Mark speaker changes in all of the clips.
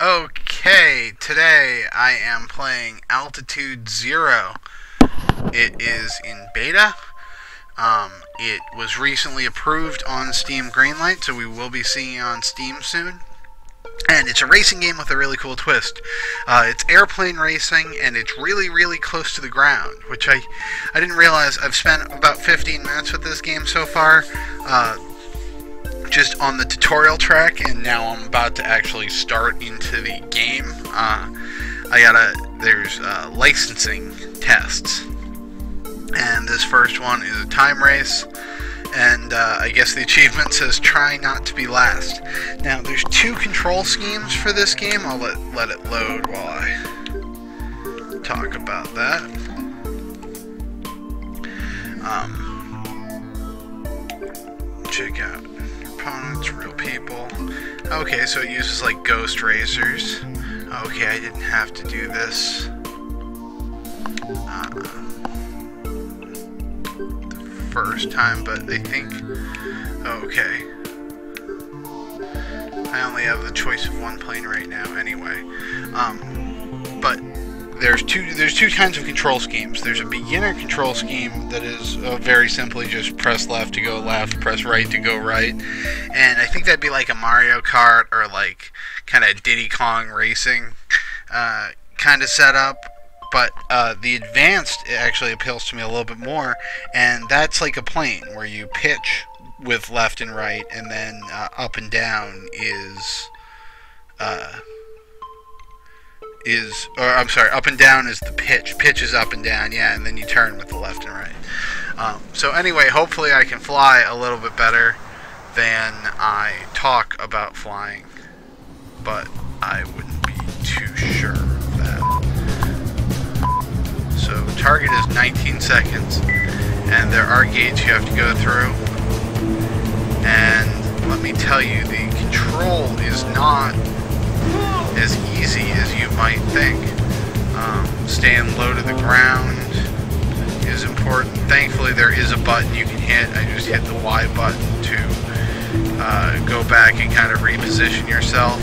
Speaker 1: Okay, today I am playing Altitude0. It is in beta. It was recently approved on Steam Greenlight, so we will be seeing it on Steam soon. And it's a racing game with a really cool twist. It's airplane racing, and it's really, really close to the ground, which I didn't realize. I've spent about 15 minutes with this game so far. Just on the tutorial track, and now I'm about to actually start into the game. There's licensing tests, and this first one is a time race, and I guess the achievement says try not to be last. Now there's two control schemes for this game. I'll let it load while I talk about that. Check out opponents, real people. Okay, so it uses like ghost racers. Okay, I didn't have to do this the first time, but I think okay. I only have the choice of one plane right now anyway. But there's two kinds of control schemes. There's a beginner control scheme that is very simply just press left to go left, press right to go right, and I think that'd be like a Mario Kart or like kind of Diddy Kong Racing kind of setup. But the advanced actually appeals to me a little bit more, and that's like a plane where you pitch with left and right, and then up and down up and down is the pitch. Pitch is up and down, yeah, and then you turn with the left and right. So anyway, hopefully I can fly a little bit better than I talk about flying, but I wouldn't be too sure of that. So target is 19 seconds, and there are gates you have to go through, and let me tell you, the control is not as easy as you might think. Staying low to the ground is important. Thankfully there is a button you can hit. I just hit the Y button to go back and kind of reposition yourself.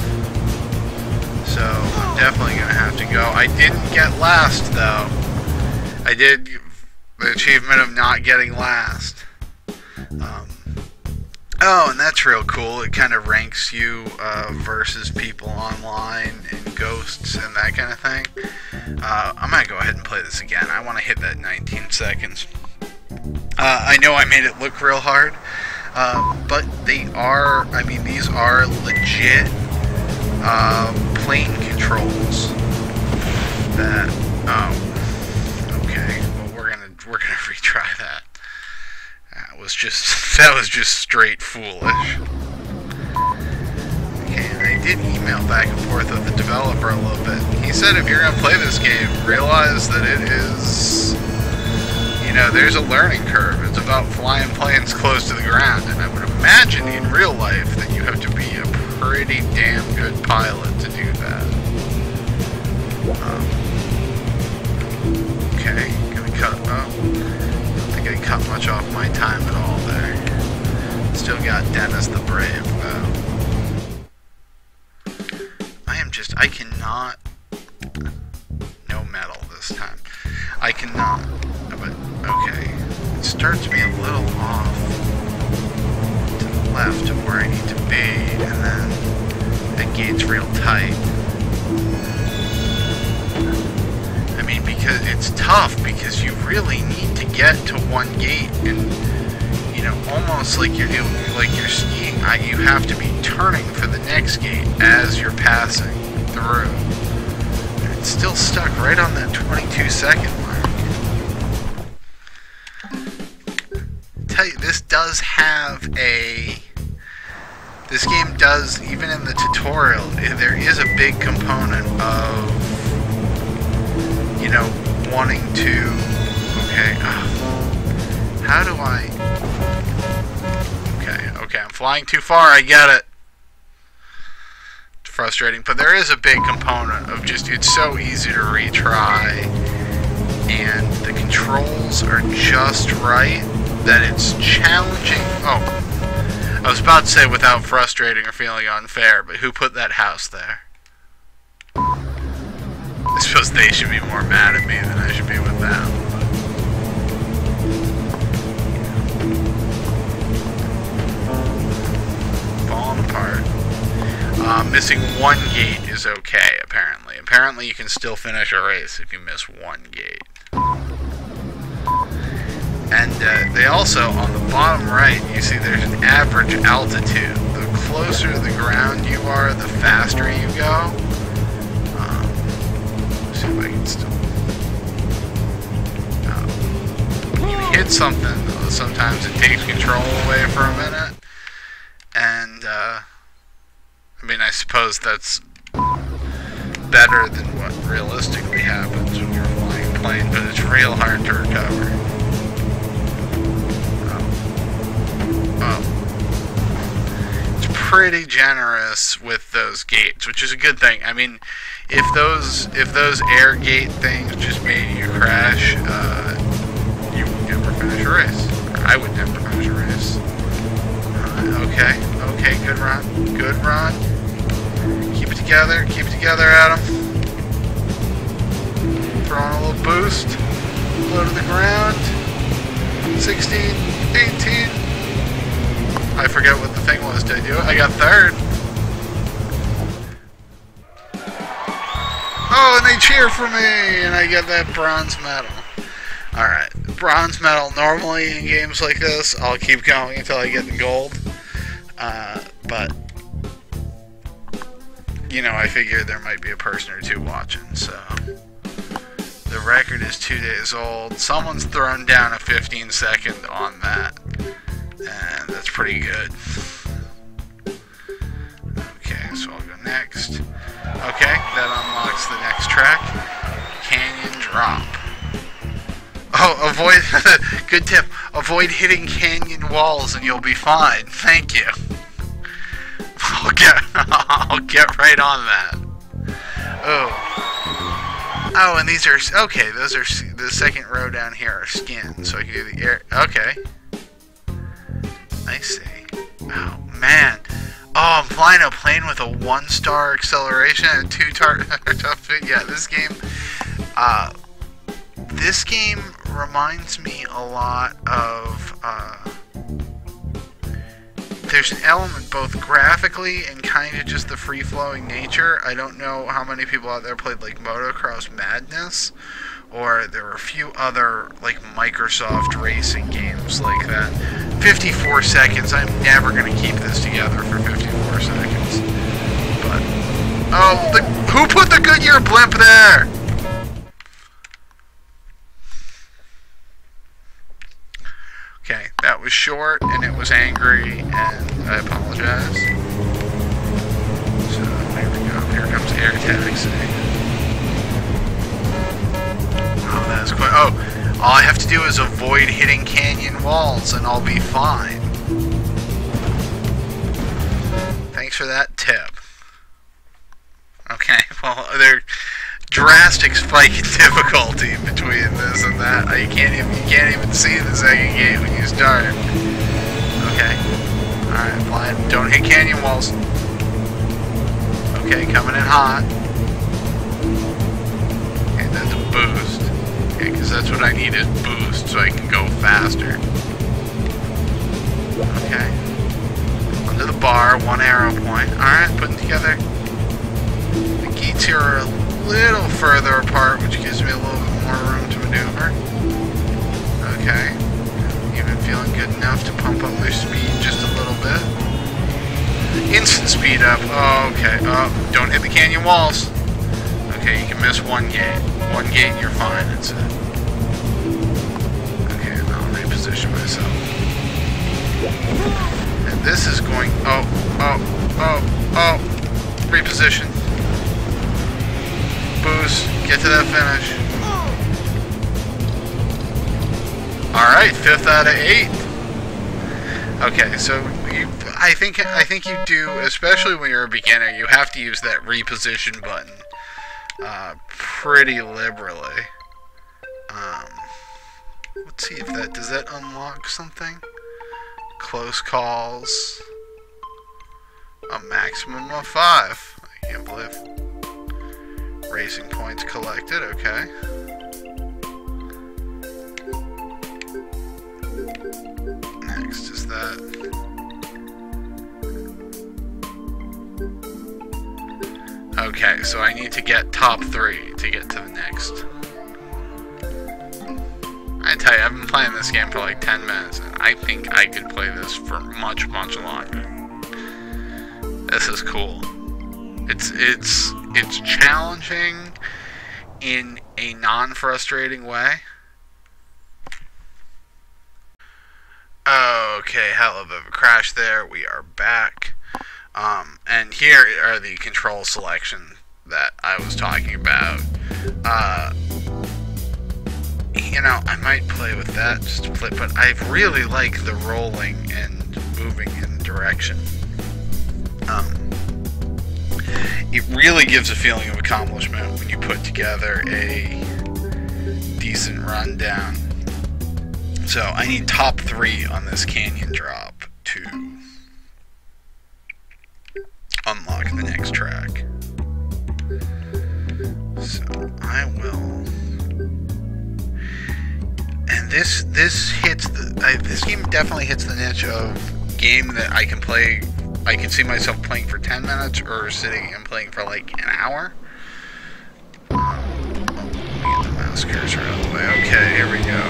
Speaker 1: So I'm definitely going to have to go. I didn't get last though. I did the achievement of not getting last. Oh, and that's real cool. It kind of ranks you versus people online and ghosts and that kind of thing. I'm going to go ahead and play this again. I want to hit that 19 seconds. I know I made it look real hard, but these are legit plane controls that, okay, well we're gonna retry that. That was just straight foolish. Okay, and I did email back and forth with the developer a little bit. He said if you're gonna play this game, realize that it is, there's a learning curve. It's about flying planes close to the ground, and I would imagine in real life that you have to be a pretty damn good pilot to do that. Okay, gonna cut. I cut much off my time at all there. Still got Dennis the Brave though. I cannot. No metal this time. I cannot. But okay, it starts me a little off to the left of where I need to be, and then the gate's real tight. Because it's tough, because you really need to get to one gate, and almost like you're skiing. You have to be turning for the next gate as you're passing through. And it's still stuck right on that 22-second mark. Tell you, this game does, even in the tutorial, there is a big component of wanting to, okay, how do I, okay, I'm flying too far, I get it. It's frustrating, but there is a big component of just, it's so easy to retry, and the controls are just right, that it's challenging. Oh, I was about to say without frustrating or feeling unfair, but who put that house there? I suppose they should be more mad at me than I should be with them. Falling apart. Missing one gate is okay, apparently. Apparently you can still finish a race if you miss one gate. And they also, on the bottom right, you see there's an average altitude. The closer to the ground you are, the faster you go. Let's see if I can still... when you hit something, sometimes it takes control away for a minute. And, I mean, I suppose that's better than what realistically happens when you're flying a plane, but it's real hard to recover. It's pretty generous with those gates, which is a good thing. I mean, if those air gate things just made you crash, you would never finish a race. Or I would never finish a race. Okay, good run. Good run. Keep it together, Adam. Throwing a little boost. Low to the ground. 16, 18. I forget what the thing was. Did I do it? I got third. Oh, and they cheer for me, and I get that bronze medal. Alright, bronze medal. Normally in games like this, I'll keep going until I get the gold. But, you know, I figured there might be a person or two watching, so... The record is 2 days old. Someone's thrown down a 15-second on that. And that's pretty good. Okay, so I'll go next. Okay, that unlocks the next track. Canyon drop. Oh, avoid... Good tip. Avoid hitting canyon walls and you'll be fine. Thank you. I'll get right on that. Oh, and these are... Okay, those are... The second row down here are skin, so I can do the air... Okay. I see. Oh, man. Oh, I'm flying a plane with a 1-star acceleration and 2-star... Yeah, this game... This game reminds me a lot of... There's an element both graphically and kind of just the free-flowing nature. I don't know how many people out there played like Motocross Madness, or there were a few other like Microsoft racing games like that. 54 seconds. I'm never going to keep this together for 54 seconds. But oh, who put the Goodyear blimp there? Okay, that was short, and it was angry, and I apologize. So, there we go. Here comes air taxi. Oh, that's quite... Oh, all I have to do is avoid hitting canyon walls, and I'll be fine. Thanks for that tip. Okay, well, there's drastic spike in difficulty between this and that. You can't even see the second gate when you start. Okay. Alright, flying. Don't hit canyon walls. Okay, coming in hot. Okay, that's a boost. Okay, because that's what I need is boost so I can go faster. Okay. Onto the bar, 1 arrow point. Alright, putting together. The gates here are a little further apart, which gives me a little bit more room to maneuver. Okay. Even feeling good enough to pump up my speed just a little bit. Instant speed up. Oh, okay. Oh, don't hit the canyon walls. Okay, you can miss one gate. One gate and you're fine. That's it. Okay, now I'll reposition myself. And this is going... Oh. Reposition. Boost. Get to that finish. Alright, 5th out of 8. Okay, so I think you do, especially when you're a beginner, you have to use that reposition button pretty liberally. Let's see if does that unlock something? Close calls. A maximum of 5. I can't believe. Racing points collected, okay. Next is that. Okay, so I need to get top 3 to get to the next. I tell you, I've been playing this game for like 10 minutes, and I think I could play this for much, much longer. This is cool. It's challenging in a non-frustrating way. Okay, hell of a crash there. We are back. And here are the control selection that I was talking about. You know, I might play with that just to play, but I really like the rolling and moving in the direction. It really gives a feeling of accomplishment when you put together a decent rundown. So I need top 3 on this canyon drop to unlock the next track. So I will. And this hits this game definitely hits the niche of game that I can play. I can see myself playing for 10 minutes or sitting and playing for like an hour. Let me get the mouse cursor out of the way. Okay, here we go.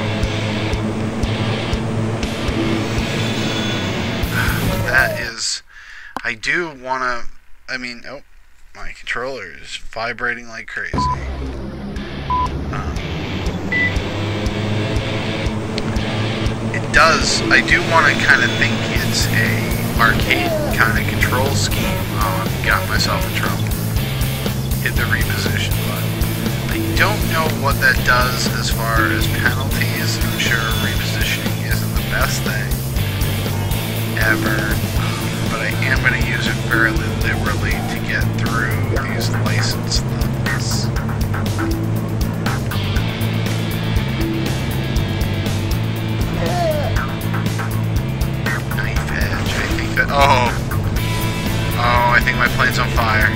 Speaker 1: That is, I do want to, I mean, oh, my controller is vibrating like crazy. It does, I do want to kind of think it's a arcade kind of control scheme. Oh, I got myself in trouble. Hit the reposition button. I don't know what that does as far as penalties. I'm sure repositioning isn't the best thing ever, but I am going to use it fairly liberally to get through these license levels. Knife edge, I think that... Oh, I think my plane's on fire.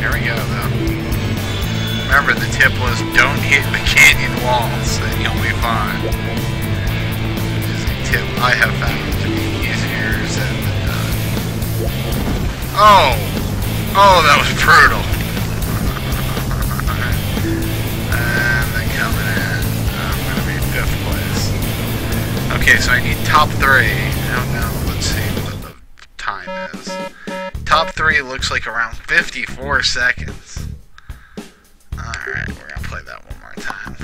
Speaker 1: There we go, though. Remember, the tip was don't hit the canyon walls, and you'll be fine. Tip I have found to be easier said than done. Oh, that was brutal. And then coming in, I'm gonna be in 5th place. Okay, so I need top 3. Oh no, let's see what the time is. Top 3 looks like around 54 seconds. Alright, we're gonna play that one more time.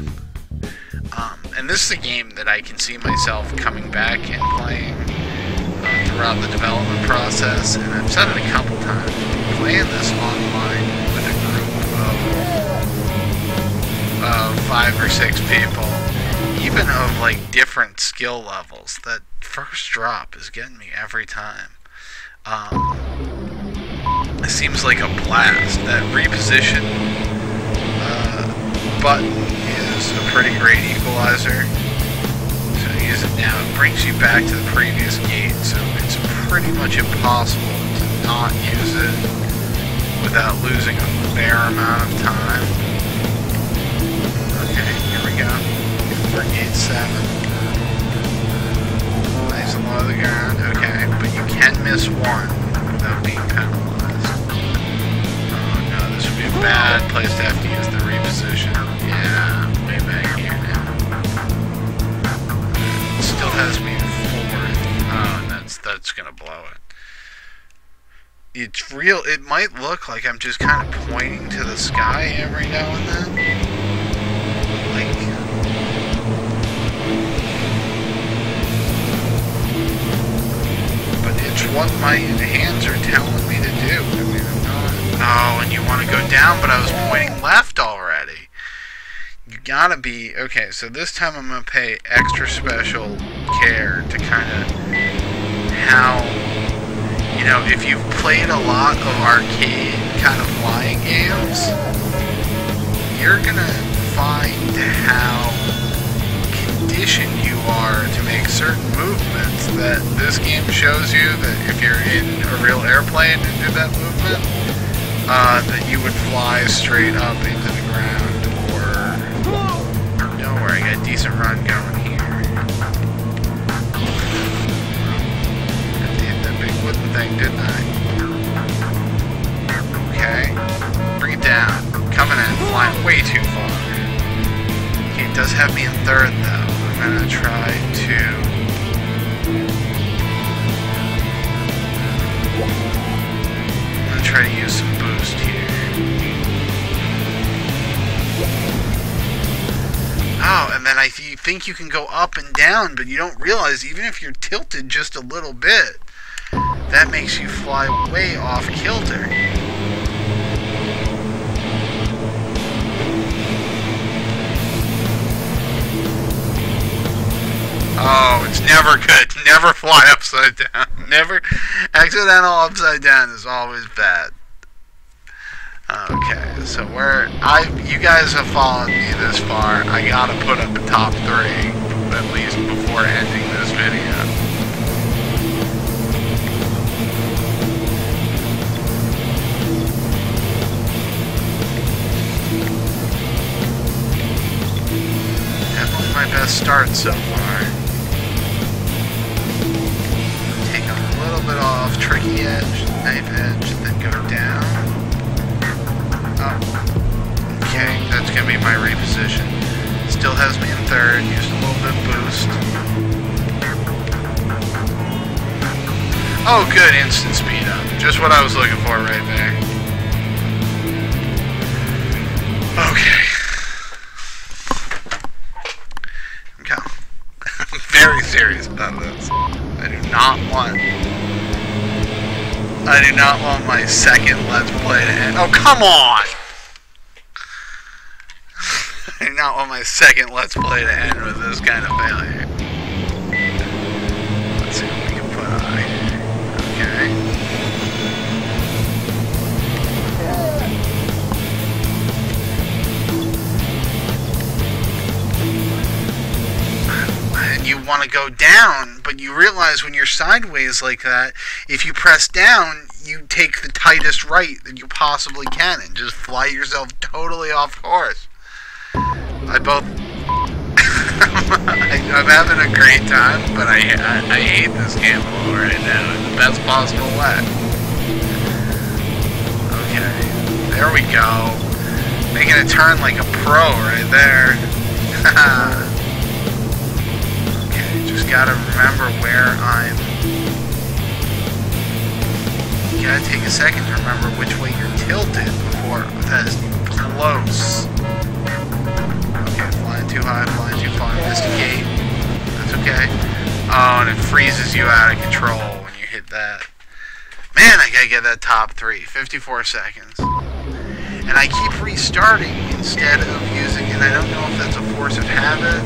Speaker 1: And this is a game that I can see myself coming back and playing throughout the development process, and I've said it a couple times. Playing this online with a group of 5 or 6 people, even of like different skill levels, that first drop is getting me every time. It seems like a blast. That reposition button is a pretty great equalizer. So use it now. It brings you back to the previous gate, so it's pretty much impossible to not use it without losing a fair amount of time. Okay, here we go. For gate 7. Nice and low to the ground. Okay, but you can miss one without being penalized. Oh no, this would be a bad place to have to use the reposition. Yeah, way back here now. It still has me 4th. Oh, and that's gonna blow it. It's real. It might look like I'm just kind of pointing to the sky every now and then. Like, but it's what my hands are telling me to do. I mean, I'm not. Oh, and you want to go down, but I was pointing left already. You gotta be... Okay, so this time I'm gonna pay extra special care to kind of how... You know, if you've played a lot of arcade kind of flying games, you're gonna find how conditioned you are to make certain movements that this game shows you that if you're in a real airplane and do that movement, that you would fly straight up into the ground, or don't worry, I got a decent run going here. I did that big wooden thing, didn't I? Okay, bring it down. Coming in, flying way too far. Okay, it does have me in third though. I'm gonna try to. Try to use some boost here. Oh, and then you think you can go up and down, but you don't realize even if you're tilted just a little bit, that makes you fly way off kilter. Oh, it's never good. Never fly upside down. Never. Accidental upside down is always bad. Okay, so you guys have followed me this far. I gotta put up a top 3, at least before ending this video. Definitely my best start so far. A little bit off, tricky edge, knife edge, then go down. Oh, okay, that's gonna be my reposition. Still has me in third, used a little bit of boost. Oh good, instant speed up. Just what I was looking for right there. Okay. I'm very serious about this. I do not want my second Let's Play to end. Oh, come on! I do not want my second Let's Play to end with this kind of failure. Let's see what we can put on here. Okay. You want to go down, but you realize when you're sideways like that, if you press down, you take the tightest right that you possibly can and just fly yourself totally off course. I'm having a great time, but I hate this game a little right now in the best possible way. Okay, there we go. Making a turn like a pro right there. Just gotta remember where you gotta take a second to remember which way you're tilted before that is close. Okay, flying too high, flying too far, missed a gate. That's okay. Oh, and it freezes you out of control when you hit that. Man, I gotta get that top 3. 54 seconds. And I keep restarting instead of using, and I don't know if that's a force of habit.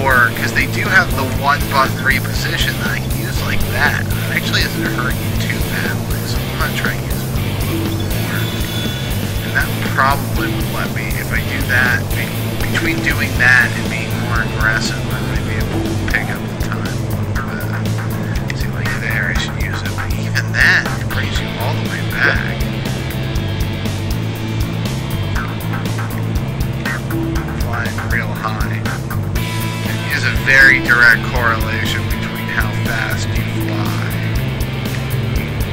Speaker 1: Or, because they do have the one button reposition that I can use like that. It actually isn't hurt you too badly, so I'm going to try using it a little more. And that probably would let me, if I do that, between doing that and being more aggressive, I might be able to pick up the time a little bit. See, like there, I should use it. But even that, it brings you all the way back. Flying real high. Is a very direct correlation between how fast you fly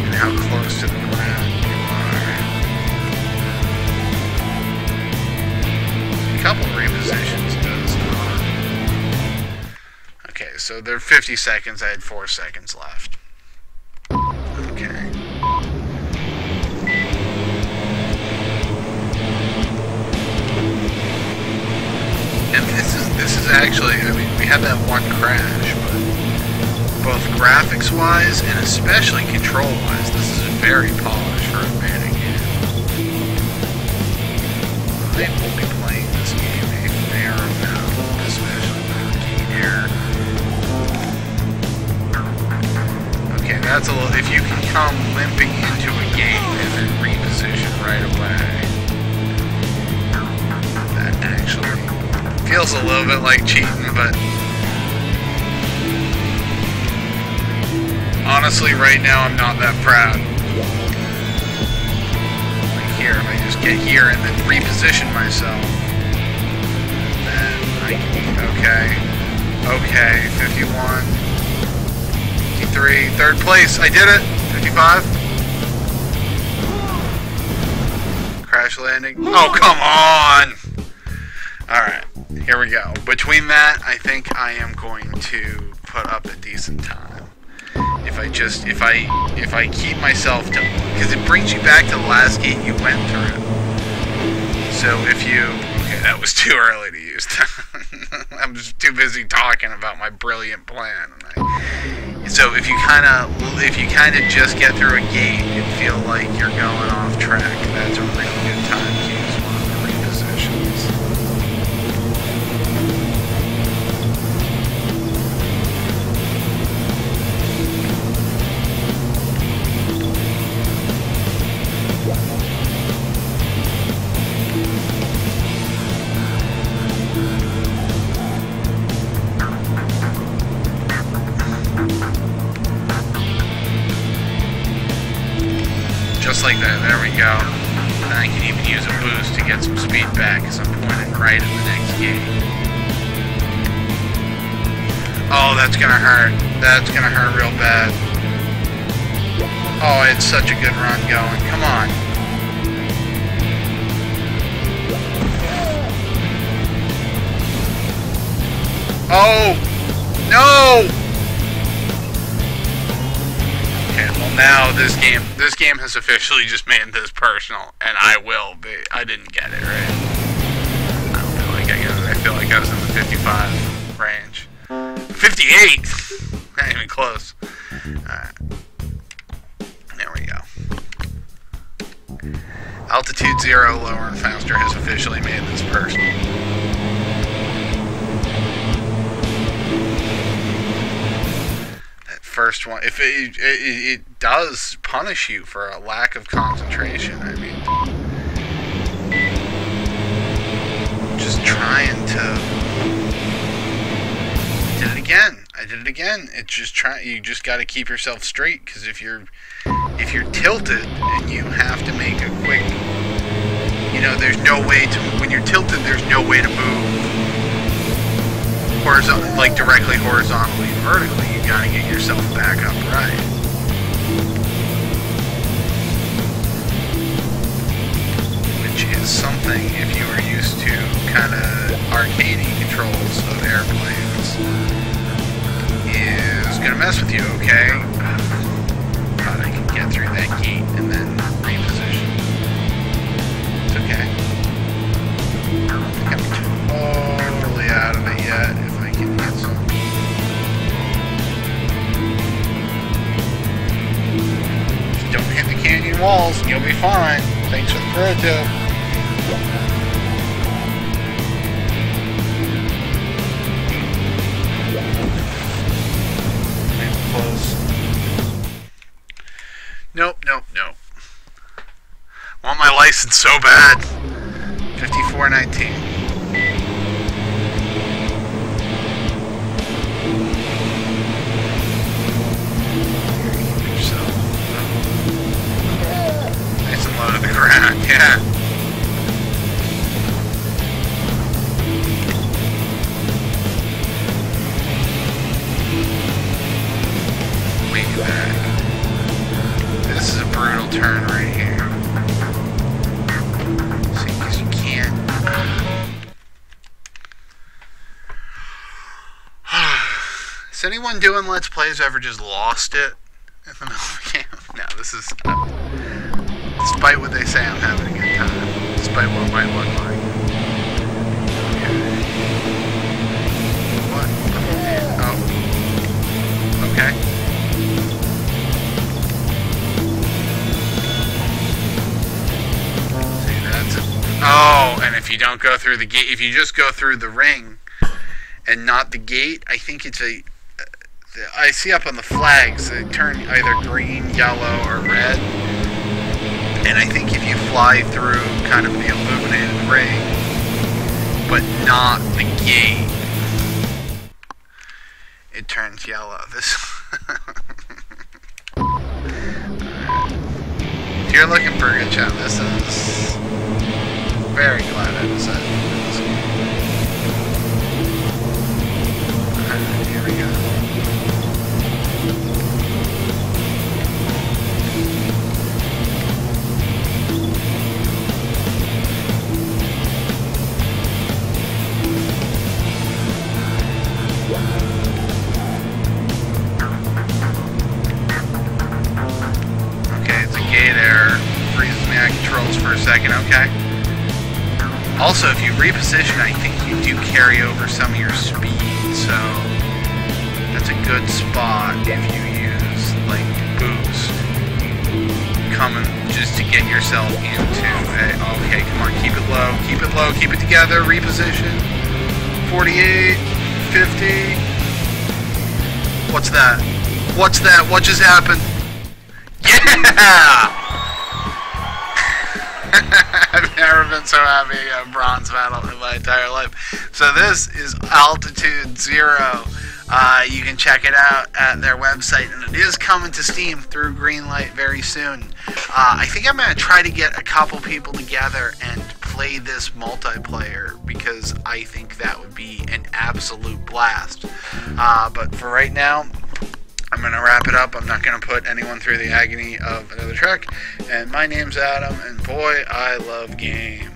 Speaker 1: and how close to the ground you are. A couple repositions does not. Okay, so they're 50 seconds. I had 4 seconds left. Okay. And this is actually, I mean, we had that one crash, but both graphics-wise and especially control-wise, this is very polished for a manning game. I will be playing this game a fair amount, especially with Arcade Air. Okay, that's a little, if you can come limping into a game and then reposition right away, that actually feels a little bit like cheating, but honestly, right now, I'm not that proud. Like here, if I just get here and then reposition myself, then I can, okay, 51, 53, third place, I did it, 55. Crash landing. Oh, come on! Alright, here we go. Between that, I think I am going to put up a decent time. If I keep myself to, because it brings you back to the last gate you went through. So if you, okay, that was too early to use. I'm just too busy talking about my brilliant plan. So if you kind of just get through a gate and feel like you're going off track, that's a really good time to use one of the repositions. Just like that, there we go. And I can even use a boost to get some speed back because I'm pointing right at the next gate. Oh, that's gonna hurt. That's gonna hurt real bad. Oh, it's such a good run going. Come on. Oh! No! Okay, well now this game has officially just made this personal, and I didn't get it, right? I don't feel like I feel like I was in the 55 range. 58! Not even close. Alright. There we go. Altitude0 lower and faster has officially made this personal. First one, if it does punish you for a lack of concentration. I mean, just trying to. I did it again. It's just you just got to keep yourself straight, because if you're tilted and you have to make a quick, there's no way to, when you're tilted, there's no way to move horizontal, like directly horizontally and vertically. You gotta get yourself back upright. Which is something, if you are used to kind of arcadey controls of airplanes, is gonna mess with you, okay? Thought I could get through that gate and then reposition. It's okay. I don't think I'm totally out of it yet, if I can get some. Just don't hit the canyon walls and you'll be fine. Thanks for the pro tip. Close. Nope. Want my license so bad. 5419. Nice and low to the ground, yeah. Way back. This is a brutal turn right here. See, because you can't. Has anyone doing Let's Plays ever just lost it in the middle of the game? No, this is. Despite what they say, I'm having a good time. Despite what it might look like. What? Oh. Okay. See, that's it. Oh, and if you don't go through the gate, if you just go through the ring and not the gate, I think it's a. I see up on the flags, they turn either green, yellow, or red. And I think if you fly through kind of the illuminated ring, but not the gate, it turns yellow. This you're looking for a good chat. This is very glad I decided to do this game. Here we go. Okay, it's a gate error. Freezes me on controls for a second, okay? Also, if you reposition, I think you do carry over some of your speed, so that's a good spot if you use, like, boost. Coming just to get yourself into a... Okay, come on, keep it low, keep it low, keep it together, reposition. 48, 50... What's that? What's that? What just happened? Yeah! I've never been so happy at a bronze medal in my entire life. So this is Altitude0. You can check it out at their website, and it is coming to Steam through Greenlight very soon. I think I'm going to try to get a couple people together and play this multiplayer, because I think that would be an absolute blast. But for right now, I'm going to wrap it up. I'm not going to put anyone through the agony of another trek. And my name's Adam, and boy, I love games.